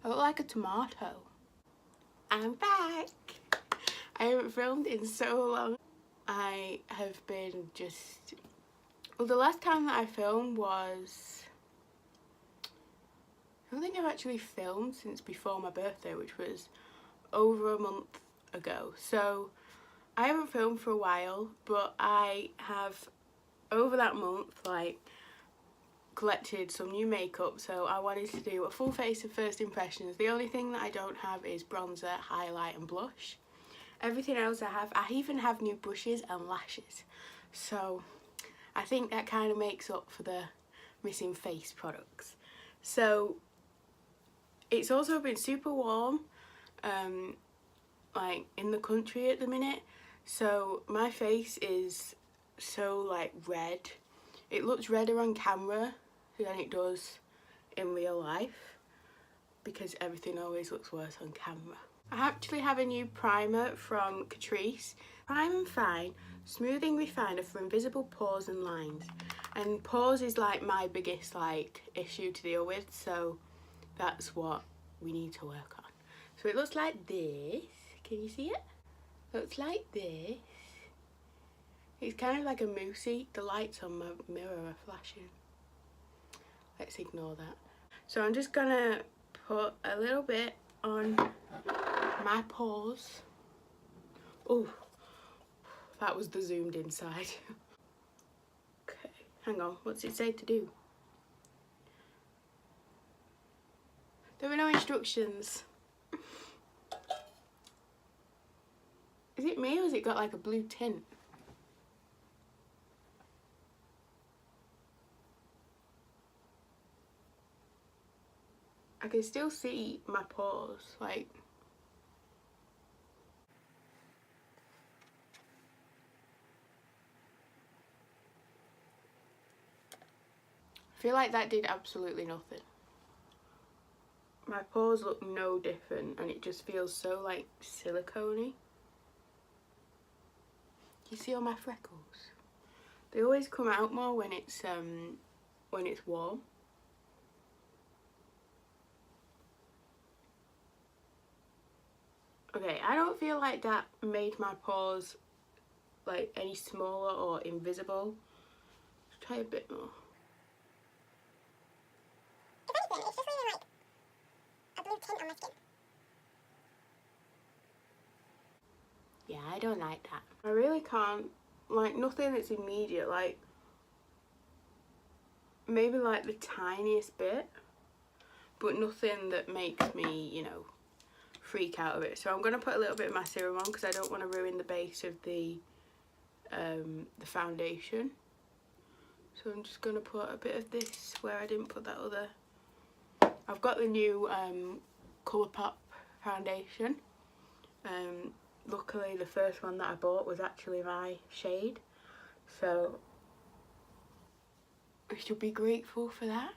I look like a tomato. I'm back! I haven't filmed in so long. I have been just... Well, the last time that I filmed was... I don't think I've actually filmed since before my birthday, which was over a month ago. So I haven't filmed for a while, but I have, over that month, like, collected some new makeup, so I wanted to do a full face of first impressions. The only thing that I don't have is bronzer, highlight and blush. Everything else I have. I even have new brushes and lashes, so I think that kind of makes up for the missing face products. So it's also been super warm like in the country at the minute, so my face is so like red. It looks redder on camera than it does in real life because everything always looks worse on camera. I actually have a new primer from Catrice. Prime and Fine Smoothing Refiner for Invisible Pores and Lines. And pores is like my biggest like issue to deal with, so that's what we need to work on. So it looks like this. Can you see it? Looks like this. It's kind of like a moussey. The lights on my mirror are flashing. Let's ignore that. So I'm just gonna put a little bit on my pores. Oh, that was the zoomed in side. Okay, hang on, what's it say to do? There were no instructions. Is it me or has it got like a blue tint? I can still see my pores, like. I feel like that did absolutely nothing. My pores look no different and it just feels so like silicone-y. You see all my freckles? They always come out more when it's warm. Okay, I don't feel like that made my pores like any smaller or invisible. Let's try a bit more. If anything, it's just leaving like a blue tint on my skin. Yeah, I don't like that. I really can't, like, nothing that's immediate, like maybe like the tiniest bit, but nothing that makes me, you know, freak out of it. So I'm going to put a little bit of my serum on because I don't want to ruin the base of the foundation. So I'm just going to put a bit of this where I didn't put that other. I've got the new Colourpop foundation. Luckily the first one that I bought was actually my shade, so I should be grateful for that.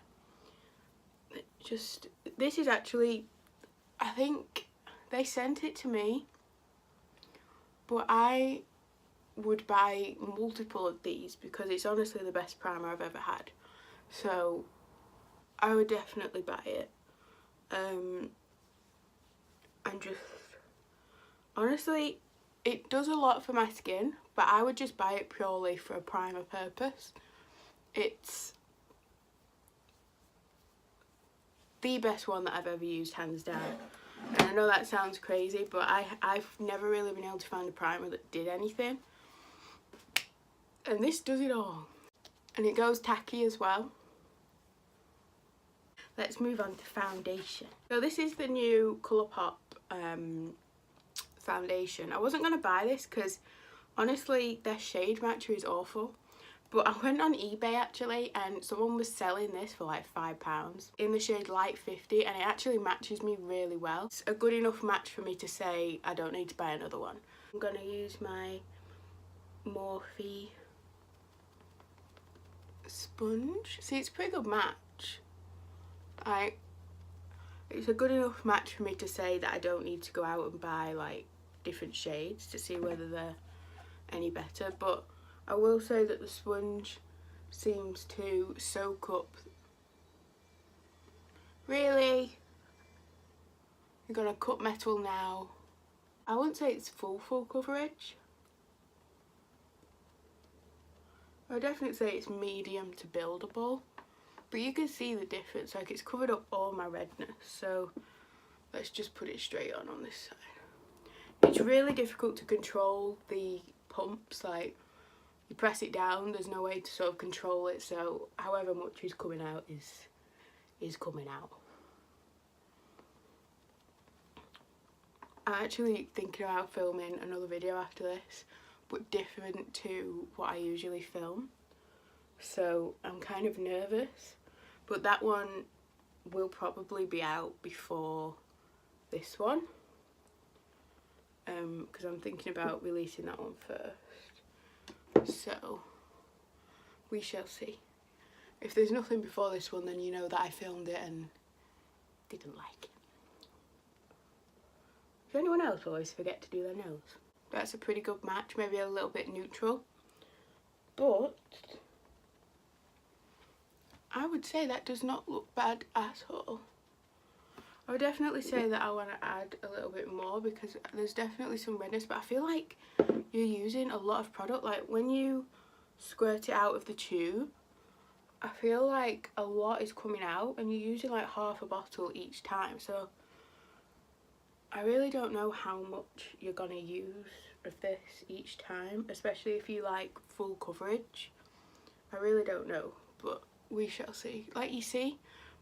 Just, this is actually, I think they sent it to me, but I would buy multiple of these because it's honestly the best primer I've ever had. So I would definitely buy it. And just, honestly, it does a lot for my skin, but I would just buy it purely for a primer purpose. It's the best one that I've ever used, hands down. And I know that sounds crazy, but I've never really been able to find a primer that did anything. And this does it all. And it goes tacky as well. Let's move on to foundation. So this is the new Colourpop foundation. I wasn't going to buy this because honestly their shade matcher is awful. But I went on eBay actually and someone was selling this for like £5 in the shade Light 50 and it actually matches me really well. It's a good enough match for me to say I don't need to buy another one. I'm going to use my Morphe sponge. See, it's a pretty good match. It's a good enough match for me to say that I don't need to go out and buy like different shades to see whether they're any better, but I will say that the sponge seems to soak up. Really? We're gonna cut metal now. I wouldn't say it's full coverage. I would definitely say it's medium to buildable. But you can see the difference, like it's covered up all my redness. So let's just put it straight on this side. It's really difficult to control the pumps, like you press it down, there's no way to sort of control it, so however much is coming out is coming out. I'm actually thinking about filming another video after this, but different to what I usually film. So I'm kind of nervous, but that one will probably be out before this one. Because I'm thinking about releasing that one first. So we shall see. If there's nothing before this one, then you know that I filmed it and didn't like it. Does anyone else always forget to do their nose? That's a pretty good match, maybe a little bit neutral. But I would say that does not look bad at all. I would definitely say that I want to add a little bit more because there's definitely some redness, but I feel like you're using a lot of product. Like when you squirt it out of the tube, I feel like a lot is coming out and you're using like half a bottle each time. So I really don't know how much you're going to use of this each time, especially if you like full coverage. I really don't know, but we shall see. Like you see,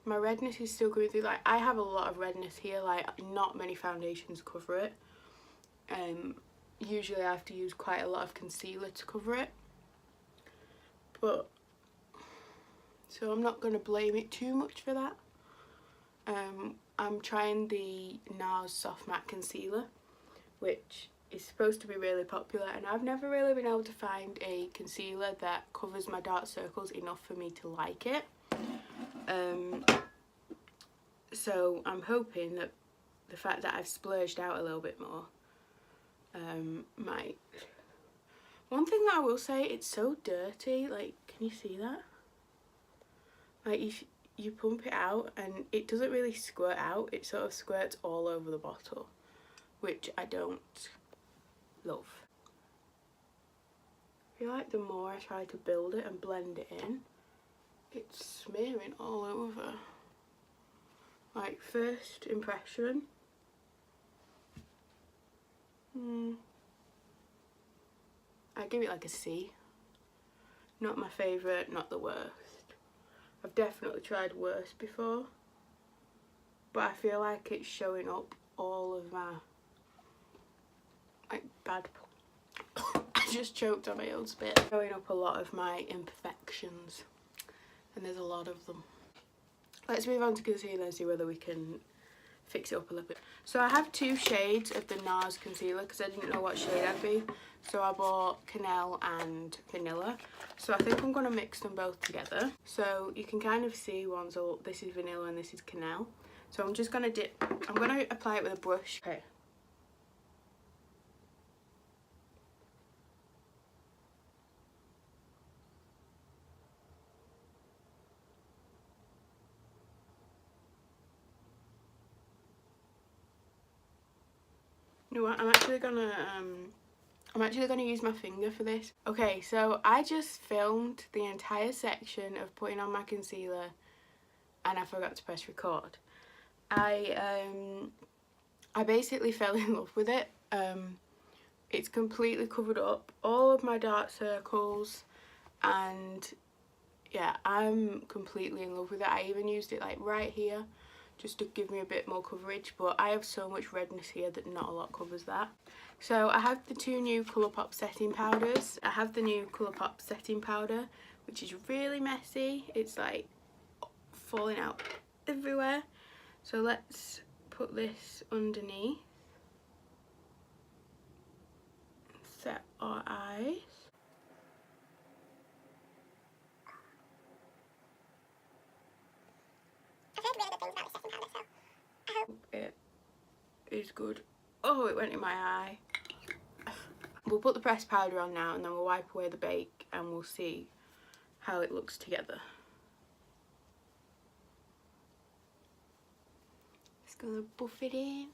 my redness is still going through. Like I have a lot of redness here, like not many foundations cover it. Usually I have to use quite a lot of concealer to cover it, but so I'm not going to blame it too much for that. I'm trying the Nars Soft Matte Concealer, which is supposed to be really popular, and I've never really been able to find a concealer that covers my dark circles enough for me to like it. So I'm hoping that the fact that I've splurged out a little bit more might. One thing that I will say, it's so dirty, like can you see that? Like you pump it out and it doesn't really squirt out, it sort of squirts all over the bottle, which I don't love. I feel like the more I try to build it and blend it in, it's smearing all over. Like first impression, I give it like a C. Not my favourite, not the worst. I've definitely tried worse before, but I feel like it's showing up all of my like bad. I just choked on my own spit. Showing up a lot of my imperfections, and there's a lot of them. Let's move on to concealer and see whether we can fix it up a little bit. So I have two shades of the Nars concealer because I didn't know what shade I'd be. So I bought Canel and Vanilla. So I think I'm going to mix them both together. So you can kind of see one's all, this is Vanilla and this is Canel. So I'm just going to I'm going to apply it with a brush. Okay. You know what, I'm actually gonna use my finger for this. Okay, so I just filmed the entire section of putting on my concealer and I forgot to press record. I basically fell in love with it. It's completely covered up all of my dark circles, and yeah, I'm completely in love with it. I even used it like right here just to give me a bit more coverage, but I have so much redness here that not a lot covers that. So I have the two new Colourpop setting powders. I have the new Colourpop setting powder, which is really messy. It's like falling out everywhere. So let's put this underneath. Set our eyes. It is good. Oh, it went in my eye. We'll put the pressed powder on now and then we'll wipe away the bake and we'll see how it looks together. Just gonna buff it in.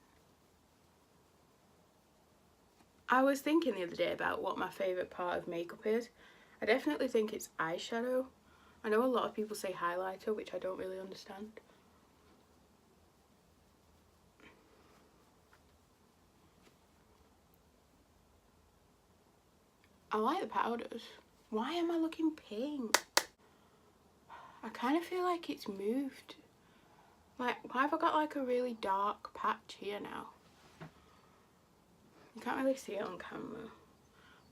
I was thinking the other day about what my favourite part of makeup is. I definitely think it's eyeshadow. I know a lot of people say highlighter, which I don't really understand. I like the powders. Why am I looking pink? I kind of feel like it's moved. Like, why have I got like a really dark patch here now? You can't really see it on camera.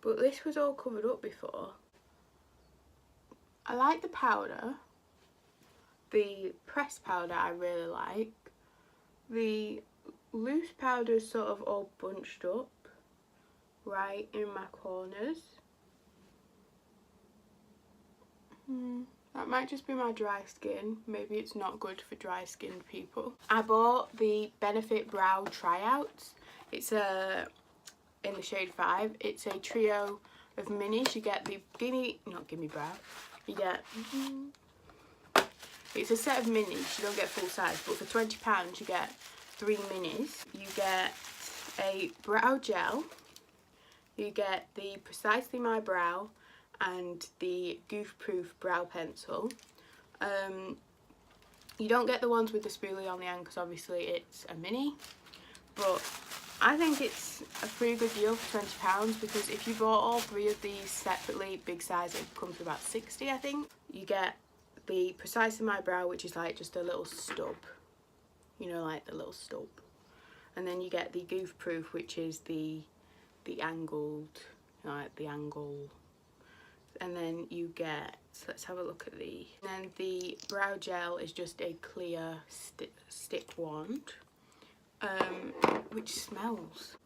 But this was all covered up before. I like the powder. The pressed powder I really like. The loose powder is sort of all bunched up right in my corners. That might just be my dry skin. Maybe it's not good for dry skinned people. I bought the Benefit Brow Tryouts. It's in the shade 5. It's a trio of minis. You get the Gimme Brow. You get it's a set of minis. You don't get full size, but for £20 you get 3 minis. You get a brow gel. You get the Precisely My Brow and the Goof Proof Brow Pencil. You don't get the ones with the spoolie on the end because obviously it's a mini, but I think it's a pretty good deal for £20 because if you bought all 3 of these separately, big size, it comes to about 60 I think. You get the Precisely My Brow, which is like just a little stub, you know, like the little stub, and then you get the Goof Proof, which is the angled, like the angle, and then you get, so let's have a look at the, and then the brow gel is just a clear stick wand, which smells.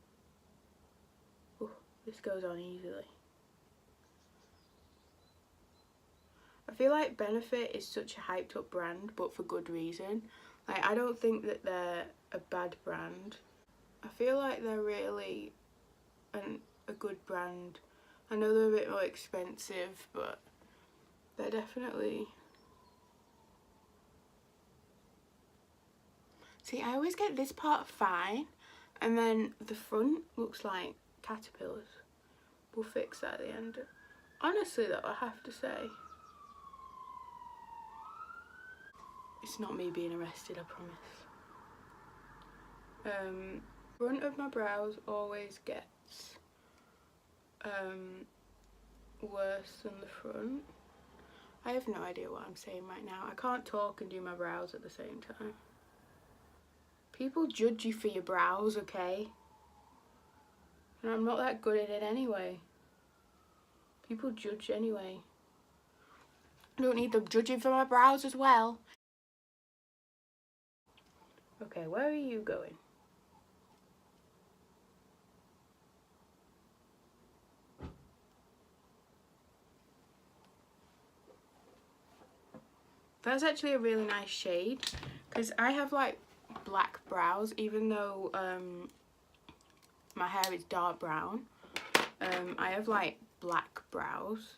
Oh, this goes on easily. I feel like Benefit is such a hyped up brand, but for good reason. Like, I don't think that they're a bad brand. I feel like they're really a good brand. I know they're a bit more expensive, but they're definitely... See, I always get this part fine, and then the front looks like caterpillars. We'll fix that at the end. Honestly though, I have to say, it's not me being arrested, I promise. Front of my brows always gets worse than the front. I have no idea what I'm saying right now. I can't talk and do my brows at the same time. People judge you for your brows, okay? And I'm not that good at it anyway. People judge anyway. I don't need them judging for my brows as well. Okay, where are you going? That's actually a really nice shade, because I have like black brows, even though my hair is dark brown. I have like black brows,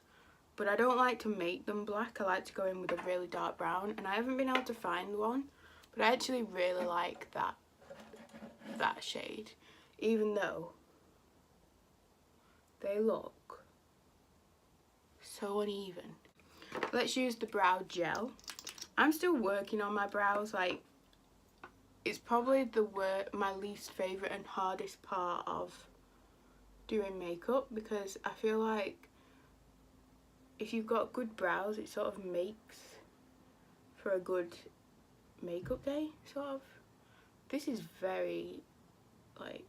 but I don't like to make them black. I like to go in with a really dark brown, and I haven't been able to find one, but I actually really like that shade, even though they look so uneven. Let's use the brow gel. I'm still working on my brows. Like, it's probably my least favourite and hardest part of doing makeup, because I feel like if you've got good brows, it sort of makes for a good makeup day, sort of. This is very, like,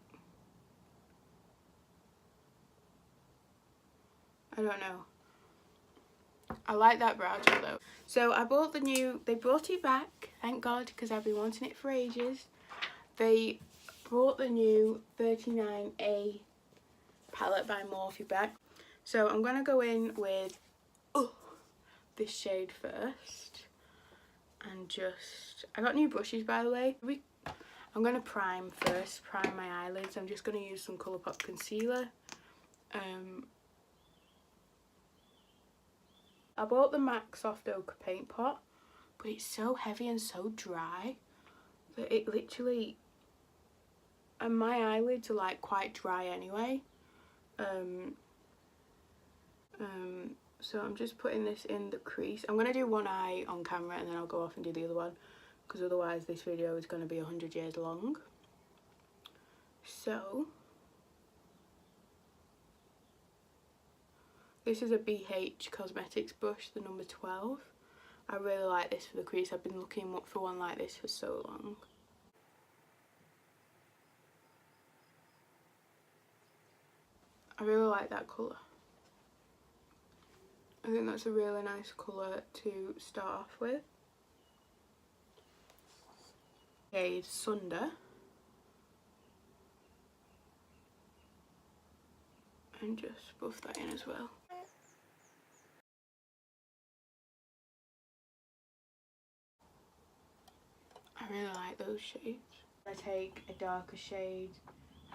I don't know. I like that brow gel though. So I bought the new, they brought it back, thank God, because I've been wanting it for ages. They brought the new 39A palette by Morphe back. So I'm going to go in with this shade first. And just, I got new brushes by the way. I'm going to prime first, prime my eyelids. I'm just going to use some Colourpop concealer. I bought the MAC Soft Ochre paint pot, but it's so heavy and so dry that it literally, and my eyelids are like quite dry anyway, so I'm just putting this in the crease. I'm going to do one eye on camera and then I'll go off and do the other one, because otherwise this video is going to be 100 years long. So this is a BH Cosmetics brush, the number 12. I really like this for the crease. I've been looking for one like this for so long. I really like that colour. I think that's a really nice colour to start off with. Shade Sunder. And just buff that in as well. I really like those shades. I take a darker shade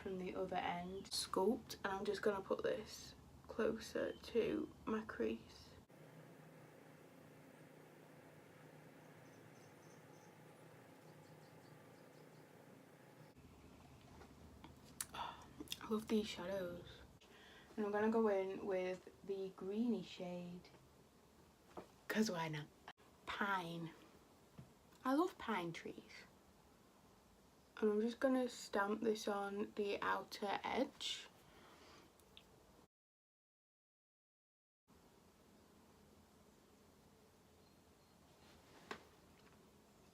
from the other end, sculpt, and I'm just going to put this closer to my crease. Oh, I love these shadows. And I'm going to go in with the greeny shade, because why not? Pine. I love pine trees. And I'm just going to stamp this on the outer edge.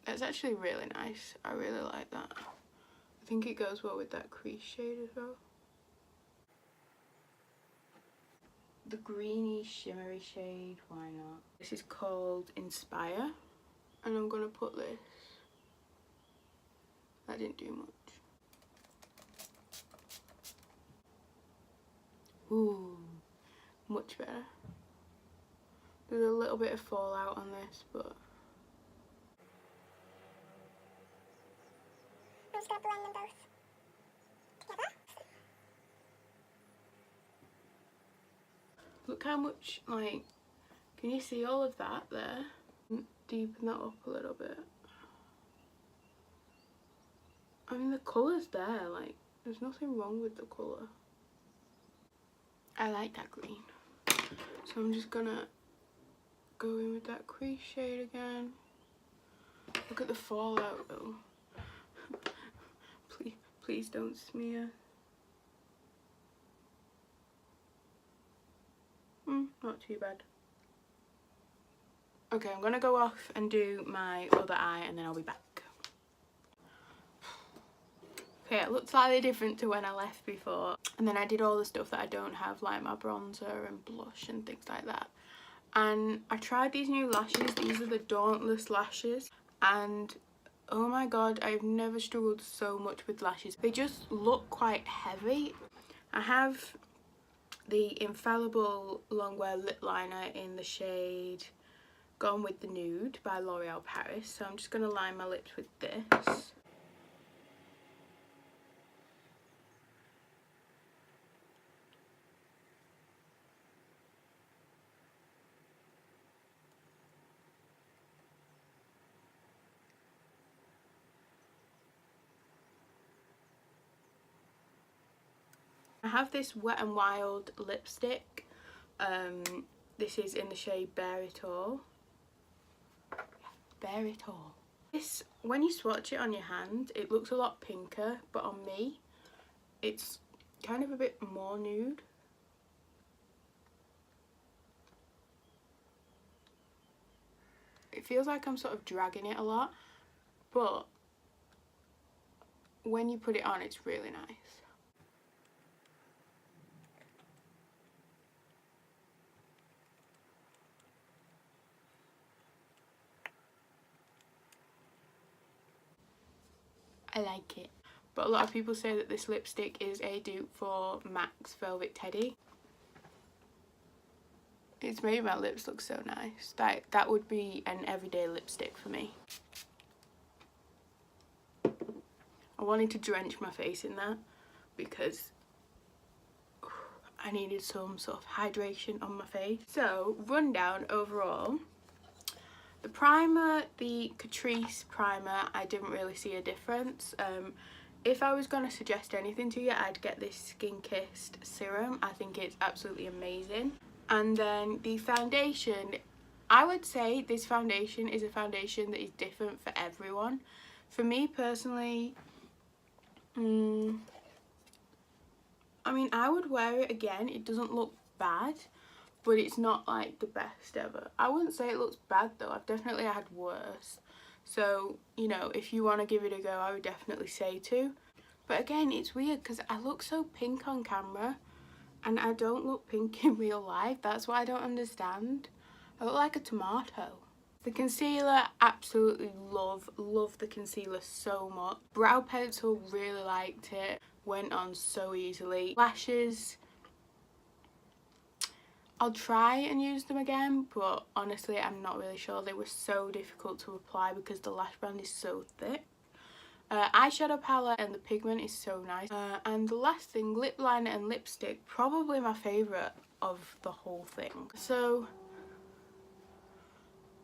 It's actually really nice. I really like that. I think it goes well with that crease shade as well. The greeny shimmery shade, why not? This is called Inspire. And I'm going to put this. That didn't do much. Ooh, much better. There's a little bit of fallout on this, but I'm just going to blend them both together. look how much, like, can you see all of that there? Deepen that up a little bit. I mean, the colour's there, like, there's nothing wrong with the colour. I like that green. So I'm just gonna go in with that crease shade again. Look at the fallout though. Please don't smear. Not too bad. Okay, I'm gonna go off and do my other eye and then I'll be back. Okay, it looks slightly different to when I left before. And then I did all the stuff that I don't have, like my bronzer and blush and things like that. And I tried these new lashes. These are the Dauntless lashes. And oh my god, I've never struggled so much with lashes. They just look quite heavy. I have the Infallible Longwear lip liner in the shade Gone with the Nude by L'Oreal Paris. So I'm just going to line my lips with this. I have this Wet n Wild lipstick. This is in the shade Bare It All. Bare It All. This, when you swatch it on your hand, it looks a lot pinker, but on me, it's kind of a bit more nude. It feels like I'm sort of dragging it a lot, but when you put it on, it's really nice. I like it. But a lot of people say that this lipstick is a dupe for MAC's Velvet Teddy. It's made my lips look so nice. That would be an everyday lipstick for me. I wanted to drench my face in that because I needed some sort of hydration on my face. So, rundown overall. The primer, the Catrice primer, I didn't really see a difference. If I was going to suggest anything to you, I'd get this Skinkissed Serum. I think it's absolutely amazing. And then the foundation, I would say this foundation is a foundation that is different for everyone. For me personally, I mean, I would wear it again. It doesn't look bad, but it's not like the best ever. I wouldn't say it looks bad though. I've definitely had worse. So, you know, if you want to give it a go, I would definitely say to. But again, it's weird because I look so pink on camera and I don't look pink in real life. That's what I don't understand. I look like a tomato. The concealer, absolutely love the concealer so much. Brow pencil, really liked it. Went on so easily. Lashes, I'll try and use them again, but honestly I'm not really sure. They were so difficult to apply because the lash band is so thick. Eyeshadow palette and the pigment is so nice. And the last thing, lip liner and lipstick, probably my favourite of the whole thing. So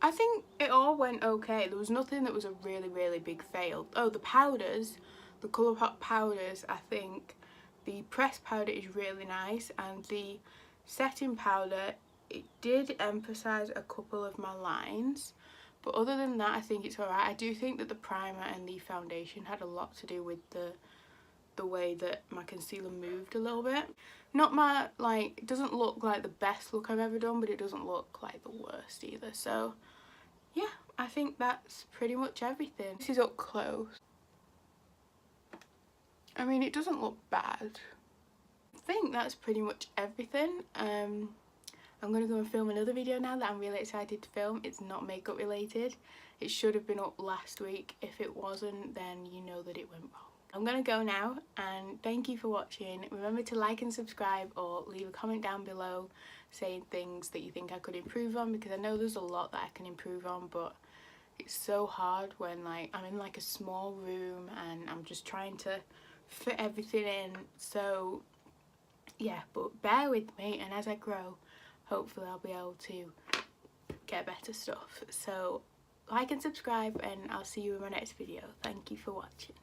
I think it all went okay. There was nothing that was a really big fail. Oh, the powders, the Colourpop powders, I think the pressed powder is really nice, and the setting powder, it did emphasize a couple of my lines, but other than that I think it's alright. I do think that the primer and the foundation had a lot to do with the way that my concealer moved a little bit. Not my, like, it doesn't look like the best look I've ever done, but it doesn't look like the worst either. So yeah, I think that's pretty much everything. This is up close. I mean, it doesn't look bad. I think that's pretty much everything. I'm gonna go and film another video now that I'm really excited to film. It's not makeup related. It should have been up last week. If it wasn't, then you know that it went wrong. I'm gonna go now, and thank you for watching. Remember to like and subscribe, or leave a comment down below saying things that you think I could improve on, because I know there's a lot that I can improve on, but it's so hard when, like, I'm in like a small room and I'm just trying to fit everything in. So yeah, but bear with me, and as I grow, hopefully I'll be able to get better stuff. So like and subscribe, and I'll see you in my next video. Thank you for watching.